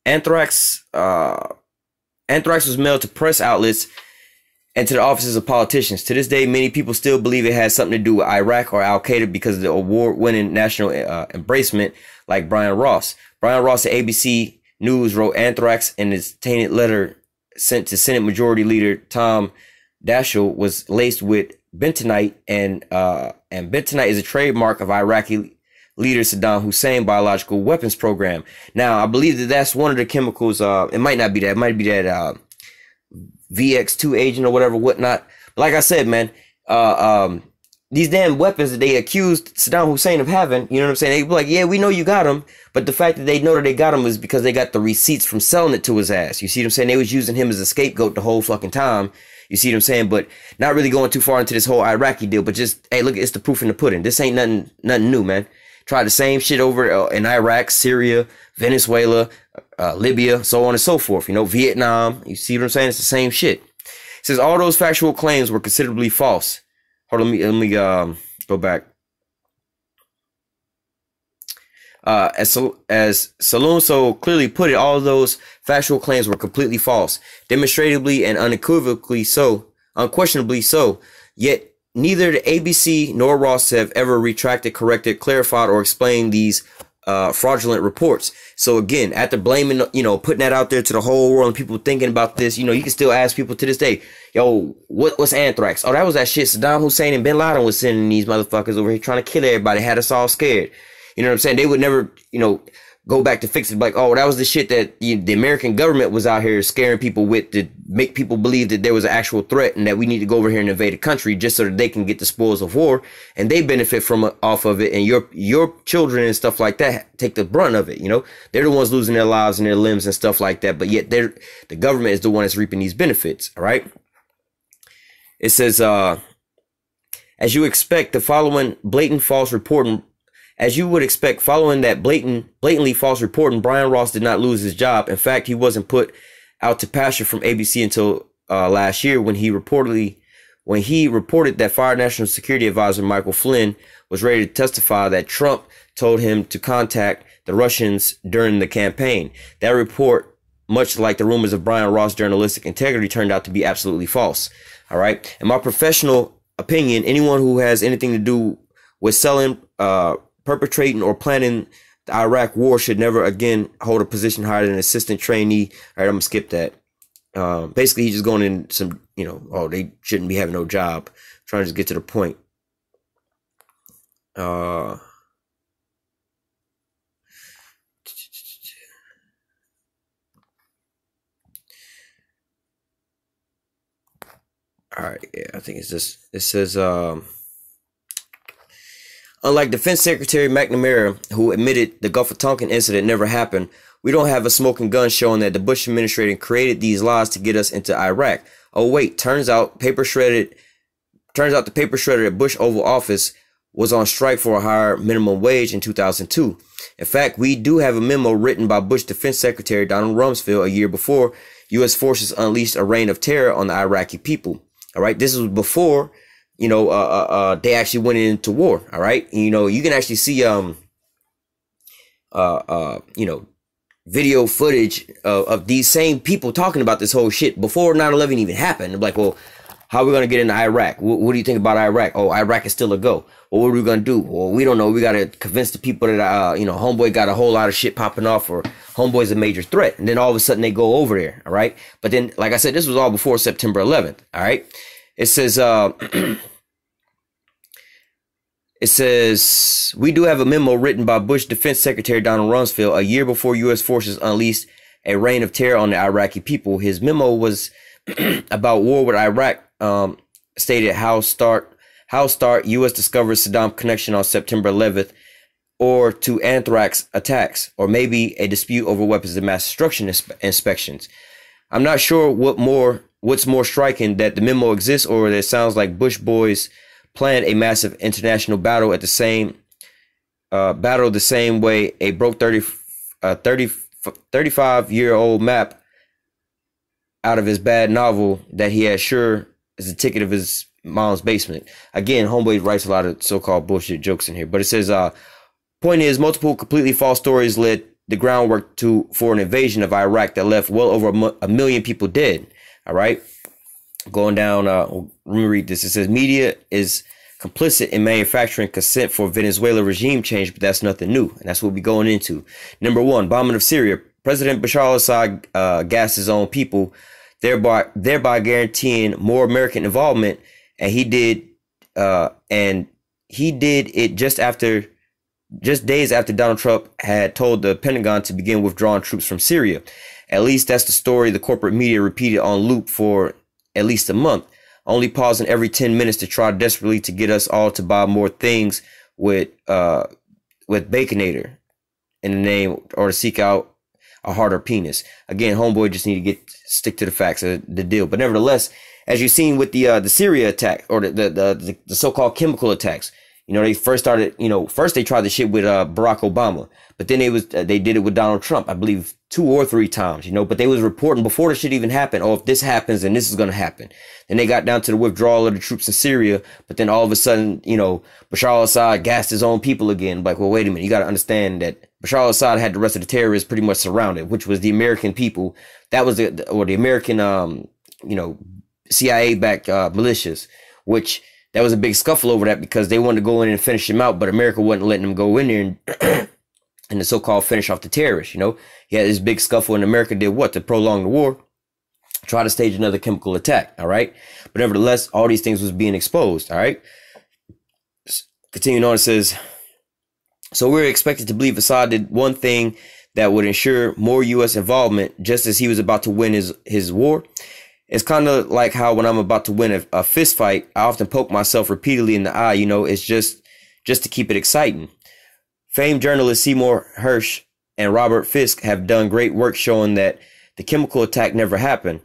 [SPEAKER 1] anthrax was mailed to press outlets and to the offices of politicians. To this day, many people still believe it has something to do with Iraq or Al-Qaeda because of the award-winning national embracement, like Brian Ross. Brian Ross at ABC News wrote anthrax in his tainted letter sent to Senate Majority Leader Tom Daschle was laced with bentonite, and bentonite is a trademark of Iraqi leader Saddam Hussein biological weapons program. Now, I believe that that's one of the chemicals. It might not be that. It might be that VX2 agent or whatever, whatnot. Like I said, man, these damn weapons that they accused Saddam Hussein of having, you know what I'm saying? They be like, yeah, we know you got them, but the fact that they know that they got them is because they got the receipts from selling it to his ass. You see what I'm saying? They was using him as a scapegoat the whole fucking time. You see what I'm saying? But not really going too far into this whole Iraqi deal, but just, hey, look, it's the proof in the pudding. This ain't nothing new, man. Tried the same shit over in Iraq, Syria, Venezuela, Libya, so on and so forth. You know, Vietnam. You see what I'm saying? It's the same shit. It says all those factual claims were considerably false. Hold on, let me go back. As Saloon so clearly put it, all of those factual claims were completely false, demonstrably and unequivocally so, unquestionably so. Yet neither the ABC nor Ross have ever retracted, corrected, clarified, or explained these fraudulent reports. So again, after blaming, you know, putting that out there to the whole world and people thinking about this, you know, you can still ask people to this day, yo, what's anthrax? Oh, that was that shit Saddam Hussein and bin Laden was sending these motherfuckers over here trying to kill everybody, had us all scared. You know what I'm saying? They would never, you know, go back to fix it. Like, oh, that was the shit that the American government was out here scaring people with to make people believe that there was an actual threat and that we need to go over here and invade a country just so that they can get the spoils of war and they benefit from off of it. And your children and stuff like that take the brunt of it. You know, they're the ones losing their lives and their limbs and stuff like that. But yet the government is the one that's reaping these benefits. All right. It says, as you expect, the following blatant false reporting. As you would expect, following that blatantly false reporting, Brian Ross did not lose his job. In fact, he wasn't put out to pasture from ABC until last year when he reported that fired National Security Advisor Michael Flynn was ready to testify that Trump told him to contact the Russians during the campaign. That report, much like the rumors of Brian Ross' journalistic integrity, turned out to be absolutely false. All right. In my professional opinion, anyone who has anything to do with selling, perpetrating or planning the Iraq war should never again hold a position higher than an assistant trainee. All right, I'm gonna skip that. Basically, he's just going in some, you know, oh, they shouldn't be having no job. Trying to just get to the point. All right, yeah, I think it's this. It says, unlike Defense Secretary McNamara, who admitted the Gulf of Tonkin incident never happened, we don't have a smoking gun showing that the Bush administration created these lies to get us into Iraq. Oh wait, turns out the paper shredder at Bush Oval Office was on strike for a higher minimum wage in 2002. In fact, we do have a memo written by Bush Defense Secretary Donald Rumsfeld a year before U.S. forces unleashed a reign of terror on the Iraqi people. All right, this was before, you know, they actually went into war. All right. You know, you can actually see, you know, video footage of these same people talking about this whole shit before 9/11 even happened. I'm like, well, how are we going to get into Iraq? What do you think about Iraq? Oh, Iraq is still a go. Well, what are we going to do? Well, we don't know. We got to convince the people that, you know, homeboy got a whole lot of shit popping off, or homeboy's a major threat. And then all of a sudden they go over there. All right. But then, like I said, this was all before September 11th. All right. It says, it says, we do have a memo written by Bush Defense Secretary Donald Rumsfeld a year before U.S. forces unleashed a reign of terror on the Iraqi people. His memo was about war with Iraq, stated how start U.S. discovers Saddam connection on September 11th, or to anthrax attacks, or maybe a dispute over weapons of mass destruction inspections. I'm not sure what's more striking, that the memo exists or that it sounds like Bush boys planned a massive international battle the same way a broke 35-year-old map out of his bad novel that he had sure is the ticket of his mom's basement. Again, homeboy writes a lot of so-called bullshit jokes in here, but it says, point is, multiple completely false stories led the groundwork for an invasion of Iraq that left well over a million people dead. All right. Going down, let me read this. It says, media is complicit in manufacturing consent for Venezuela regime change, but that's nothing new. And that's what we're going into. Number one, bombing of Syria. President Bashar al-Assad gassed his own people, thereby guaranteeing more American involvement. And he did it just days after Donald Trump had told the Pentagon to begin withdrawing troops from Syria. At least that's the story the corporate media repeated on loop for at least a month, only pausing every 10 minutes to try desperately to get us all to buy more things with Baconator in the name, or to seek out a harder penis. Again, homeboy just need to stick to the facts of the deal. But nevertheless, as you've seen with the Syria attack, or the so-called chemical attacks, you know, they first started, you know, first they tried the shit with Barack Obama, but then they did it with Donald Trump, I believe 2 or 3 times, you know, but they was reporting before the shit even happened. Oh, if this happens, then this is going to happen. Then they got down to the withdrawal of the troops in Syria, but then all of a sudden, you know, Bashar al-Assad gassed his own people again. Like, well, wait a minute, you got to understand that Bashar al-Assad had the rest of the terrorists pretty much surrounded, which was the American people. That was the American, you know, CIA-backed militias, which that was a big scuffle over that because they wanted to go in and finish him out, but America wasn't letting them go in there and the so-called finish off the terrorists, you know. He had this big scuffle, and America did what? To prolong the war, try to stage another chemical attack, all right? But nevertheless, all these things was being exposed, all right? Continuing on, it says, so we're expected to believe Assad did one thing that would ensure more U.S. involvement just as he was about to win his war. It's kind of like how when I'm about to win a fist fight, I often poke myself repeatedly in the eye. You know, it's just to keep it exciting. Famed journalists Seymour Hersh and Robert Fisk have done great work showing that the chemical attack never happened.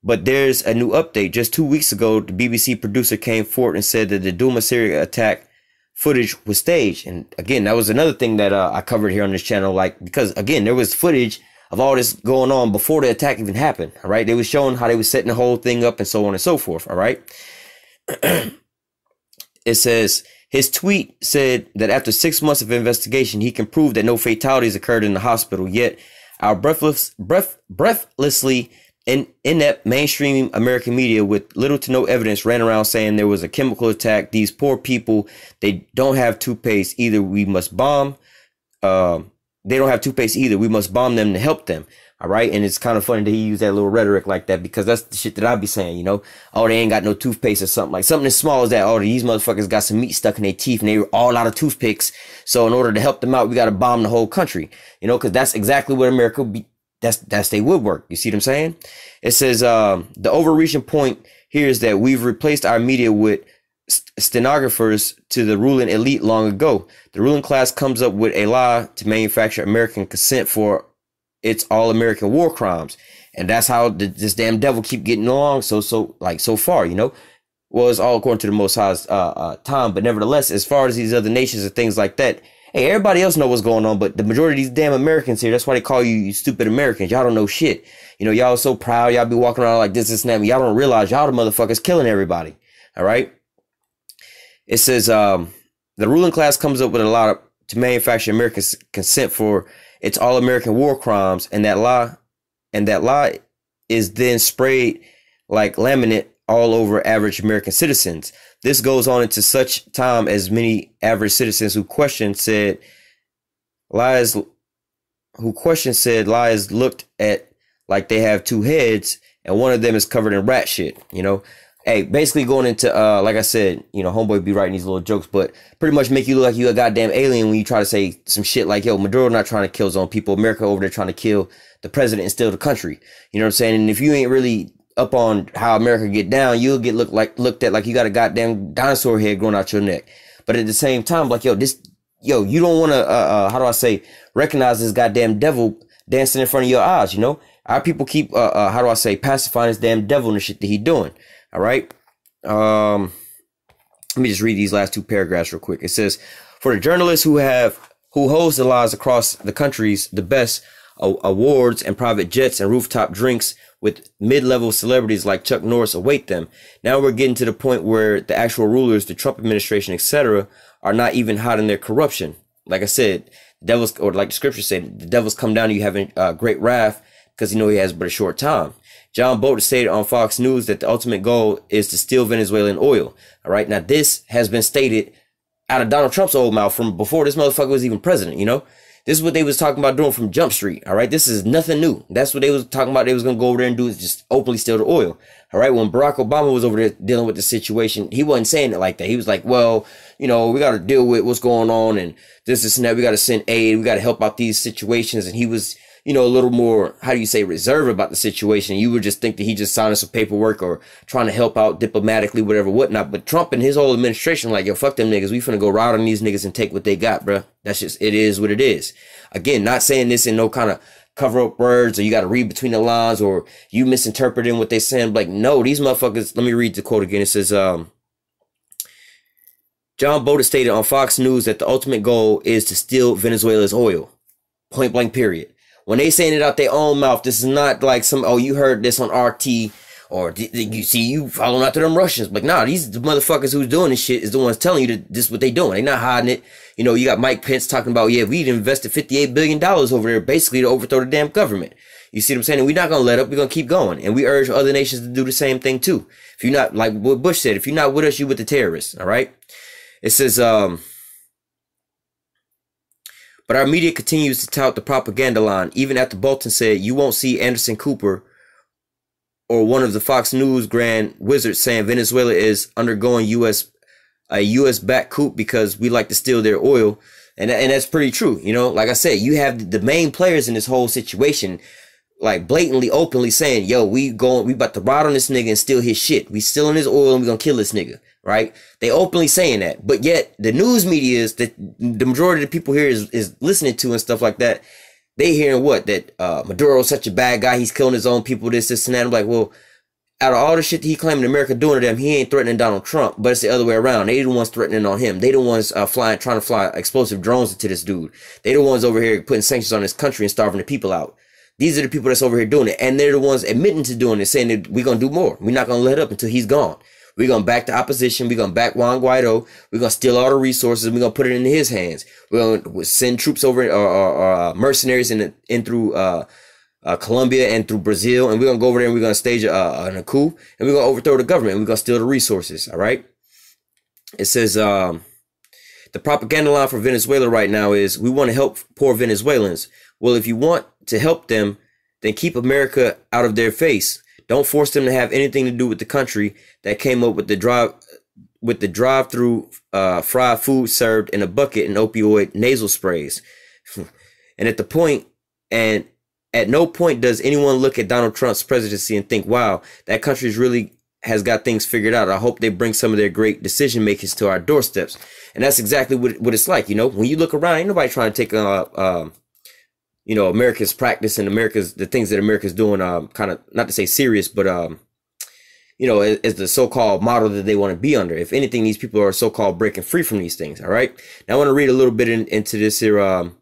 [SPEAKER 1] But there's a new update. Just 2 weeks ago, the BBC producer came forward and said that the Douma Syria attack footage was staged. And again, that was another thing that I covered here on this channel. Like, because again, there was footage of all this going on before the attack even happened. All right. They was showing how they was setting the whole thing up and so on and so forth. All right. It says his tweet said that after 6 months of investigation, he can prove that no fatalities occurred in the hospital. Yet our breathlessly inept mainstream American media with little to no evidence ran around saying there was a chemical attack. These poor people, they don't have toothpaste. Either we must bomb, they don't have toothpaste either. We must bomb them to help them. All right. And it's kind of funny that he used that little rhetoric like that, because that's the shit that I be saying, you know, oh, they ain't got no toothpaste or something, like something as small as that. Oh, these motherfuckers got some meat stuck in their teeth and they were all out of toothpicks. So in order to help them out, we got to bomb the whole country, you know, because that's exactly what America be. That's their woodwork. You see what I'm saying? It says, the overreaching point here is that we've replaced our media with stenographers to the ruling elite long ago. The ruling class comes up with a lie to manufacture American consent for its all-American war crimes. And that's how this damn devil keep getting along so far, you know. Well, it's all according to the Most High's time. But nevertheless, as far as these other nations and things like that, hey, everybody else know what's going on, but the majority of these damn Americans here, that's why they call you stupid Americans. Y'all don't know shit. You know, y'all so proud. Y'all be walking around like this and that. Y'all don't realize y'all the motherfuckers killing everybody. All right. It says, the ruling class comes up with a lot to manufacture American consent for its all-American war crimes. And that lie is then sprayed like laminate all over average American citizens. This goes on into such time as many average citizens who questioned said lies looked at like they have 2 heads and one of them is covered in rat shit, you know. Hey, basically going into like I said, you know, homeboy be writing these little jokes, but pretty much make you look like you a goddamn alien when you try to say some shit like, yo, Maduro not trying to kill his own people, America over there trying to kill the president and steal the country. You know what I'm saying? And if you ain't really up on how America get down, you'll get looked at like you got a goddamn dinosaur head growing out your neck. But at the same time, like, yo, you don't want to how do I say, recognize this goddamn devil dancing in front of your eyes. You know, our people keep how do I say, pacifying this damn devil and the shit that he doing. All right. Let me just read these last 2 paragraphs real quick. It says, for the journalists who holds the lies across the countries the best, awards and private jets and rooftop drinks with mid-level celebrities like Chuck Norris await them. Now we're getting to the point where the actual rulers, the Trump administration, etc., are not even hiding their corruption. Like I said, the devil's, or like the scripture said, the devil's come down to you having great wrath because he has but a short time. John Bolton stated on Fox News that the ultimate goal is to steal Venezuelan oil. All right. Now, this has been stated out of Donald Trump's old mouth from before this motherfucker was even president. This is what they was talking about doing from Jump Street. All right. This is nothing new. That's what they was talking about. They was going to go over there and do is just openly steal the oil. All right. When Barack Obama was over there dealing with the situation, he wasn't saying it like that. He was like, well, we got to deal with what's going on and this and that. We got to send aid. We got to help out these situations. And he was, a little more, reserved about the situation. You would just think that he just signed some paperwork or trying to help out diplomatically, whatever, whatnot. But Trump and his whole administration, like, yo, fuck them niggas. We finna go ride on these niggas and take what they got, bruh. That's just, it is what it is. Again, not saying this in no kind of cover up words or you got to read between the lines or you misinterpreting what they saying. Like, no, these motherfuckers, let me read the quote again. It says, John Bolton stated on Fox News that the ultimate goal is to steal Venezuela's oil. Point blank, period. When they saying it out their own mouth, this is not like some, oh, you heard this on RT or you following after them Russians. Like, nah, these the motherfuckers who's doing this shit is the ones telling you that this is what they doing. They not hiding it. You got Mike Pence talking about, yeah, we invested $58 billion over there basically to overthrow the damn government. You see what I'm saying? And we're not going to let up. We're going to keep going. And we urge other nations to do the same thing too. If you're not, like what Bush said, if you're not with us, you with the terrorists. All right. It says, but our media continues to tout the propaganda line. Even after Bolton said, you won't see Anderson Cooper or one of the Fox News grand wizards saying Venezuela is undergoing a U.S.-backed coup because we like to steal their oil. And that's pretty true. Like I said, you have the main players in this whole situation, like blatantly, openly saying, yo, we about to ride on this nigga and steal his shit. We stealing his oil and we gonna kill this nigga. Right? They openly saying that, but yet the news media is that the majority of the people here is listening to and stuff like that. They hearing what? That Maduro's such a bad guy. He's killing his own people, this and that. I'm like, well, out of all the shit that he claiming America doing to them, he ain't threatening Donald Trump, but it's the other way around. They the ones threatening on him. They the ones trying to fly explosive drones into this dude. They the ones over here putting sanctions on this country and starving the people out. These are the people that's over here doing it. And they're the ones admitting to doing it, saying that we're going to do more. We're not going to let up until he's gone. We're going to back the opposition. We're going to back Juan Guaido. We're going to steal all the resources. We're going to put it into his hands. We're going to send troops over or mercenaries in through Colombia and through Brazil. And we're going to go over there and we're going to stage a coup. And we're going to overthrow the government. And we're going to steal the resources. All right. It says the propaganda line for Venezuela right now is we want to help poor Venezuelans. Well, if you want to help them, then keep America out of their face. Don't force them to have anything to do with the country that came up with the drive-through fried food served in a bucket and opioid nasal sprays. And at no point does anyone look at Donald Trump's presidency and think, wow, that country's really has got things figured out. I hope they bring some of their great decision makers to our doorsteps. And that's exactly what it's like. When you look around, ain't nobody trying to take America's practice and the things that America's doing, kind of, not to say serious, but, as the so-called model that they want to be under. If anything, these people are so-called breaking free from these things. All right. Now I want to read a little bit into this here,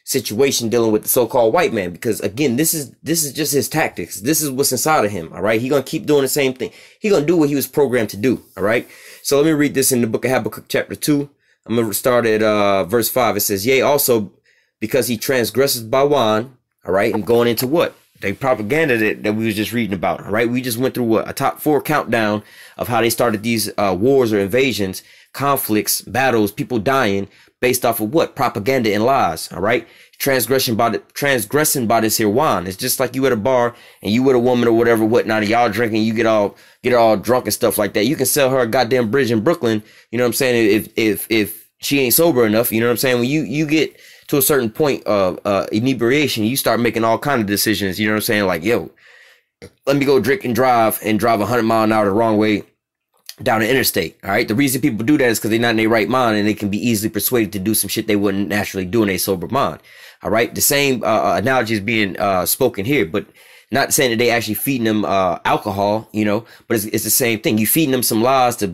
[SPEAKER 1] situation dealing with the so-called white man, because again, this is just his tactics. This is what's inside of him. All right. He's going to keep doing the same thing. He's going to do what he was programmed to do. All right. So let me read this in the book of Habakkuk chapter 2. I'm going to start at, verse 5. It says, yea, also, because he transgresses by wine, all right, and going into what? The propaganda that we was just reading about, all right? We just went through a top 4 countdown of how they started these wars or invasions, conflicts, battles, people dying based off of what? Propaganda and lies, all right? Transgressing by this here wine. It's just like you at a bar and you with a woman or whatever, whatnot, and y'all drinking, you get all drunk and stuff like that. You can sell her a goddamn bridge in Brooklyn, you know what I'm saying, if she ain't sober enough, you know what I'm saying? When you get to a certain point of inebriation, you start making all kind of decisions, you know what I'm saying? Like, yo, let me go drink and drive 100 miles an hour the wrong way down the interstate. All right. The reason people do that is because they're not in their right mind and they can be easily persuaded to do some shit they wouldn't naturally do in a sober mind. All right. The same analogy is being spoken here, but not saying that they actually feeding them alcohol, but it's the same thing. You feeding them some lies to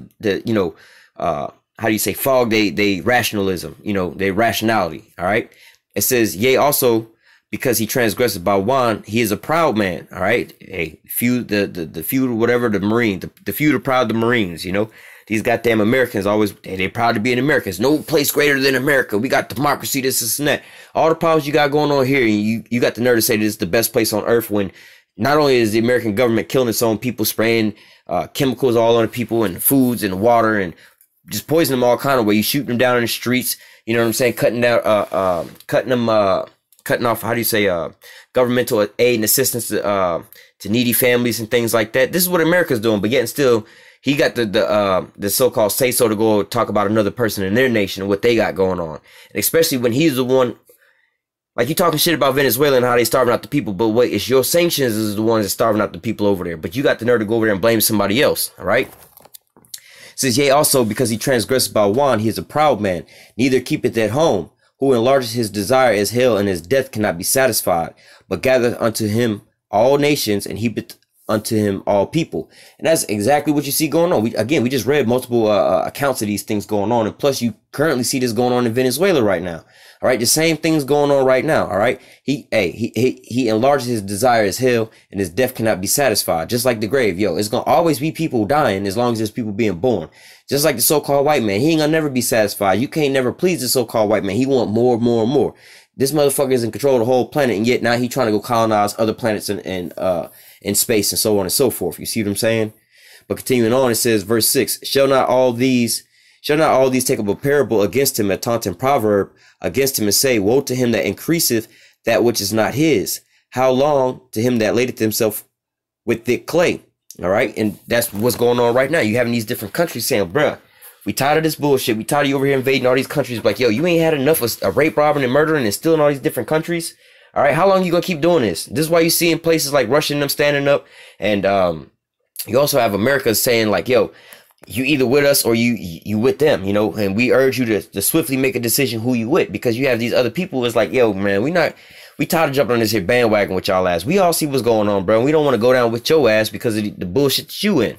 [SPEAKER 1] how do you say, fog they rationalism, they rationality. All right. It says, yea, also because he transgressed by one, he is a proud man. All right. Hey, the few, whatever, the Marine, the few, the proud, the Marines, you know, these goddamn Americans always, they proud to be an American. There's no place greater than America. We got democracy, this and that. All the problems you got going on here, you got the nerve to say this is the best place on earth, when not only is the American government killing its own people, spraying chemicals all on the people and foods and water and just poisoning them all kind of way. You shoot them down in the streets, you know what I'm saying? Cutting off, how do you say, governmental aid and assistance to needy families and things like that. This is what America's doing, but yet and still, he got the so-called say-so to go talk about another person in their nation and what they got going on. And especially when he's the one, like, you talking shit about Venezuela and how they starving out the people, but wait, it's your sanctions is the ones that starving out the people over there. But you got the nerve to go over there and blame somebody else, all right? It says, yea, also because he transgressed by one, he is a proud man, neither keepeth at home, who enlarges his desire as hell, and his death cannot be satisfied, but gathereth unto him all nations, and heapeth unto him all people. And that's exactly what you see going on. We just read multiple accounts of these things going on, and plus you currently see this going on in Venezuela right now. All right, the same thing's going on right now. All right, he enlarges his desire as hell, and his death cannot be satisfied. Just like the grave, yo, it's gonna always be people dying as long as there's people being born. Just like the so-called white man, he ain't gonna never be satisfied. You can't never please the so-called white man. He want more, more, and more. This motherfucker is in control of the whole planet, and yet now he trying to go colonize other planets in space and so on and so forth. You see what I'm saying? But continuing on, it says, verse 6: Shall not all these take up a parable against him, a taunting proverb against him, and say, woe to him that increaseth that which is not his? How long to him that ladeth himself with thick clay? All right. And that's what's going on right now. You having these different countries saying, bruh, we tired of this bullshit. We tired of you over here invading all these countries. Like, yo, you ain't had enough of rape, robbing, and murdering and stealing all these different countries. All right. How long you gonna keep doing this? This is why you see in places like Russia and them standing up. And you also have America saying, like, yo, you either with us or you with them, you know, and we urge you to swiftly make a decision who you with, because you have these other people. It's like, yo, man, we tired of jumping on this here bandwagon with y'all ass. We all see what's going on, bro. We don't want to go down with your ass because of the bullshit that you in.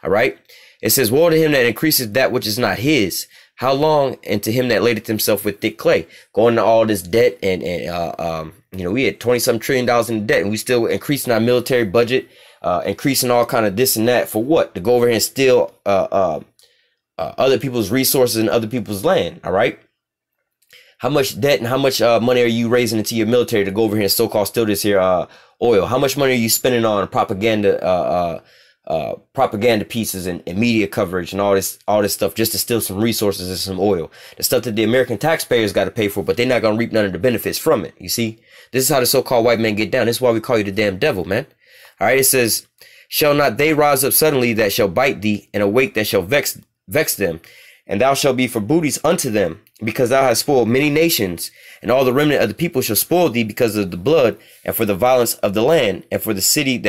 [SPEAKER 1] All right. It says, woe to him that increases that which is not his. How long? And to him that ladeth himself with thick clay, going to all this debt and you know, we had $20-something trillion in debt, and we still increasing our military budget. Increasing all kind of this and that for what? To go over here and steal other people's resources and other people's land. All right. How much debt and how much money are you raising into your military to go over here and so-called steal this here oil? How much money are you spending on propaganda pieces and media coverage and all this stuff just to steal some resources and some oil? The stuff that the American taxpayers got to pay for, but they're not gonna reap none of the benefits from it. You see, this is how the so-called white men get down. This is why we call you the damn devil, man. All right, it says, shall not they rise up suddenly that shall bite thee, and awake that shall vex them? And thou shalt be for booties unto them, because thou hast spoiled many nations, and all the remnant of the people shall spoil thee because of the blood, and for the violence of the land, and for the city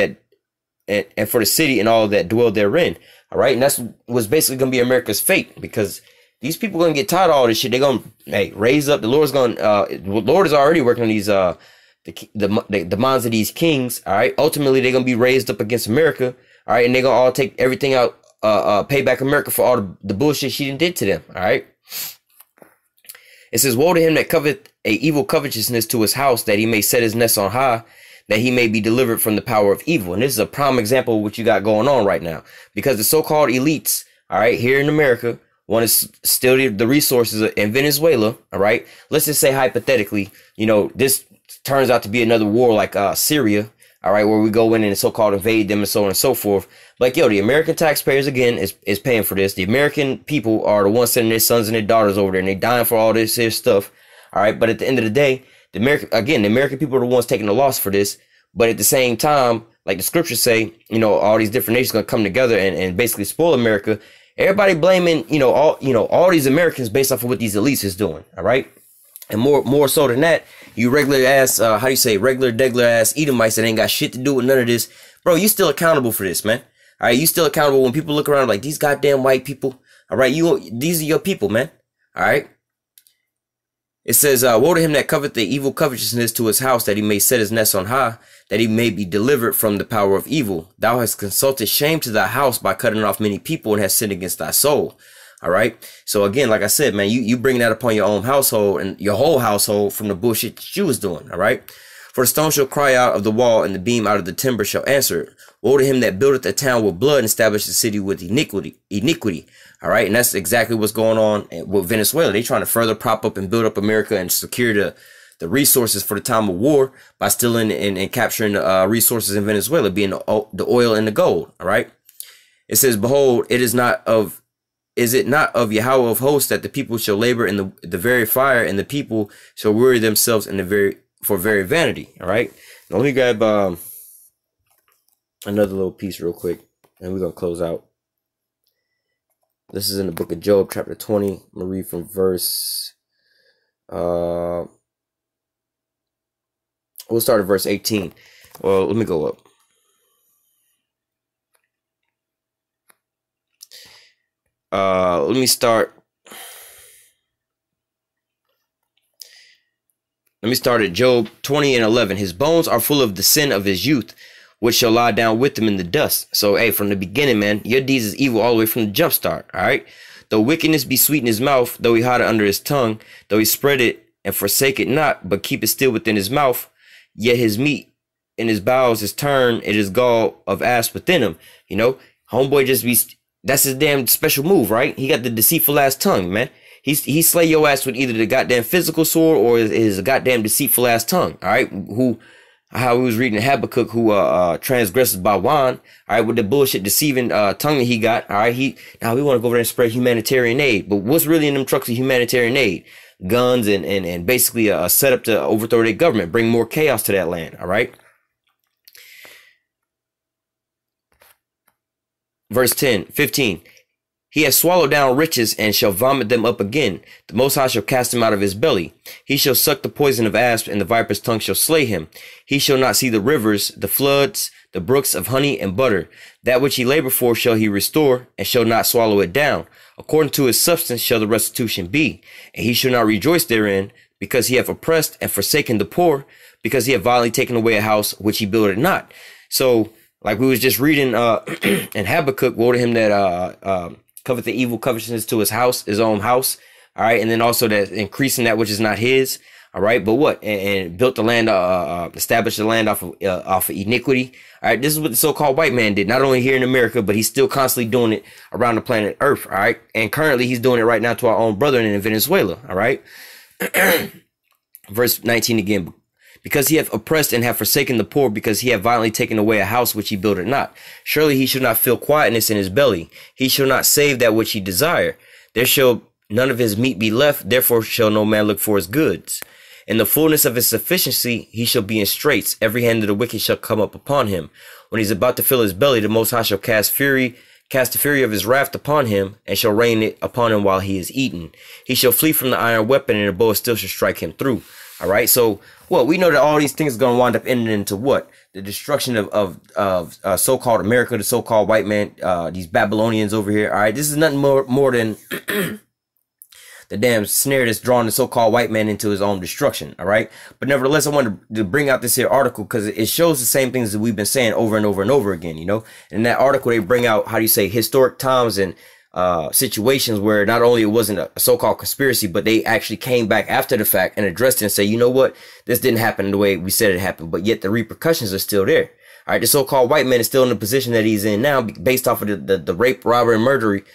[SPEAKER 1] and all that dwell therein. All right, and that's what's basically going to be America's fate, because these people going to get tired of all this shit. They're going to raise up. The Lord's going. The Lord is already working on these the minds of these kings. All right, ultimately they're gonna be raised up against America. All right, and they're gonna all take everything out, pay back America for all the bullshit she did to them. All right, it says, woe to him that coveteth a evil covetousness to his house, that he may set his nest on high, that he may be delivered from the power of evil. And this is a prime example of what you got going on right now, because the so-called elites, all right, here in America, want to steal the resources in Venezuela. All right, let's just say hypothetically, you know, this turns out to be another war like Syria, all right, where we go in and so-called invade them and so on and so forth. Like, yo, the American taxpayers, again, is paying for this. The American people are the ones sending their sons and their daughters over there, and they dying for all this here stuff, all right? But at the end of the day, the American people are the ones taking the loss for this. But at the same time, like the scriptures say, you know, all these different nations are going to come together and basically spoil America. Everybody blaming, all these Americans based off of what these elites is doing, all right? And more so than that, you regular ass, regular degular ass Edomites that ain't got shit to do with none of this. Bro, you still accountable for this, man. All right, you still accountable when people look around like these goddamn white people. All right, these are your people, man. All right. It says, woe to him that coveteth the evil covetousness to his house, that he may set his nest on high, that he may be delivered from the power of evil. Thou hast consulted shame to thy house by cutting off many people, and hast sinned against thy soul. All right. So again, like I said, man, you bring that upon your own household and your whole household from the bullshit that you was doing. All right. For the stone shall cry out of the wall, and the beam out of the timber shall answer it. Woe to him that buildeth a town with blood and establisheth the city with iniquity. All right, and that's exactly what's going on with Venezuela. They're trying to further prop up and build up America and secure the resources for the time of war by stealing and capturing resources in Venezuela, being the oil and the gold. All right, it says, behold, is it not of Yahweh of hosts that the people shall labor in the very fire, and the people shall weary themselves in for very vanity. All right, now let me grab another little piece real quick, and we're gonna close out. This is in the book of Job, chapter 20. I'm gonna read from verse we'll start at verse 18. Well, let me go up. Let me start at Job 20 and 11. His bones are full of the sin of his youth, which shall lie down with him in the dust. So, hey, from the beginning, man, your deeds is evil all the way from the jump start. All right. Though wickedness be sweet in his mouth, though he hide it under his tongue, though he spread it and forsake it not, but keep it still within his mouth, yet his meat in his bowels is turned, it is gall of asp within him. You know, homeboy just be, that's his damn special move, right? He got the deceitful ass tongue, man. He slay your ass with either the goddamn physical sword or his goddamn deceitful ass tongue. All right, how we was reading Habakkuk, who transgresses by wine. All right, with the bullshit deceiving tongue that he got. All right, now we want to go over there and spread humanitarian aid, but what's really in them trucks of humanitarian aid? Guns and basically a setup to overthrow their government, bring more chaos to that land. All right. Verse 15. He has swallowed down riches and shall vomit them up again. The Most High shall cast him out of his belly. He shall suck the poison of asp, and the viper's tongue shall slay him. He shall not see the rivers, the floods, the brooks of honey and butter. That which he labored for shall he restore, and shall not swallow it down. According to his substance shall the restitution be. And he shall not rejoice therein, because he hath oppressed and forsaken the poor, because he hath violently taken away a house which he builded not. So, like we was just reading in Habakkuk, woe to him that covet the evil covetousness to his own house. All right. And then also that increasing that which is not his. All right. But what? And built the land, established the land off of iniquity. All right. This is what the so-called white man did, not only here in America, but he's still constantly doing it around the planet Earth. All right. And currently he's doing it right now to our own brethren in Venezuela. All right. Verse 19 again. Because he hath oppressed and hath forsaken the poor, because he hath violently taken away a house which he builded not. Surely he shall not feel quietness in his belly. He shall not save that which he desire. There shall none of his meat be left, therefore shall no man look for his goods. In the fullness of his sufficiency he shall be in straits. Every hand of the wicked shall come up upon him. When he is about to fill his belly, the Most High shall cast the fury of his wrath upon him, and shall rain it upon him while he is eaten. He shall flee from the iron weapon, and the bow still shall strike him through. All right, so we know that all these things are going to wind up ending into what? The destruction of so-called America, the so-called white man, these Babylonians over here. All right, this is nothing more than the damn snare that's drawing the so-called white man into his own destruction. All right, but nevertheless, I wanted to bring out this here article because it shows the same things that we've been saying over and over and over again. You know, in that article they bring out, how do you say, historic times and situations where not only it wasn't a so-called conspiracy, but they actually came back after the fact and addressed it and say, you know what, this didn't happen the way we said it happened, but yet the repercussions are still there. All right, the so-called white man is still in the position that he's in now based off of the rape, robbery,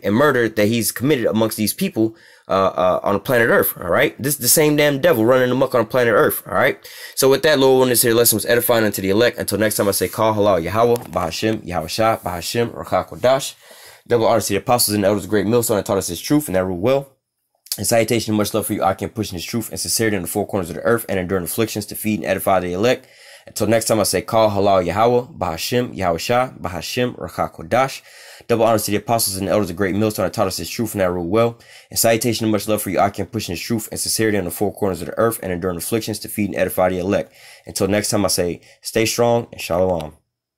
[SPEAKER 1] and murder that he's committed amongst these people on the planet Earth. All right, this is the same damn devil running amok on the planet Earth. All right, so with that, Lord, when this here lesson was edifying unto the elect. Until next time, I say, call halal Yahawah, Bahashim, Yahawashah, Bahashim, Rakhakwadash. Double honor to the apostles and the elders of great millstone that taught us his truth and that rule well. And salutation and much love for you, I can push in his truth and sincerity in the four corners of the earth and enduring afflictions to feed and edify the elect. Until next time, I say, call halal Yahawah, Bahashim, Yahawashah, Bahashim, Rakhakwadash. Double honor to the apostles and the elders of great millstone that taught us his truth and that rule well. And salutation and much love for you, I can push in his truth and sincerity in the four corners of the earth and enduring afflictions to feed and edify the elect. Until next time, I say, stay strong and shalom.